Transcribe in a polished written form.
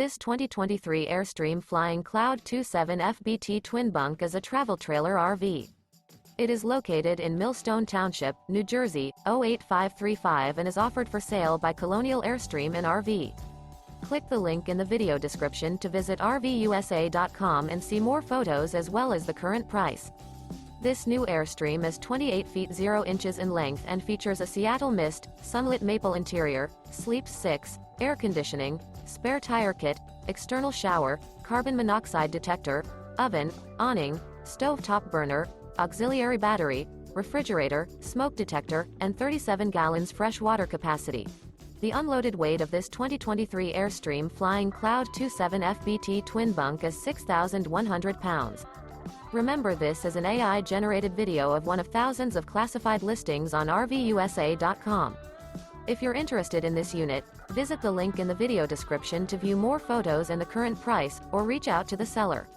This 2023 Airstream Flying Cloud 27 FBT Twin Bunk is a travel trailer RV. It is located in Millstone Township, New Jersey, 08535 and is offered for sale by Colonial Airstream RV. Click the link in the video description to visit RVUSA.com and see more photos as well as the current price. This new Airstream is 28 feet 0 inches in length and features a Seattle Mist, Sunlit Maple interior, sleeps 6, air conditioning, spare tire kit, external shower, carbon monoxide detector, oven, awning, stovetop burner, auxiliary battery, refrigerator, smoke detector, and 37 gallons fresh water capacity. The unloaded weight of this 2023 Airstream Flying Cloud 27 FBT Twin Bunk is 6,100 pounds. Remember, this is an AI-generated video of one of thousands of classified listings on RVUSA.com. If you're interested in this unit, visit the link in the video description to view more photos and the current price, or reach out to the seller.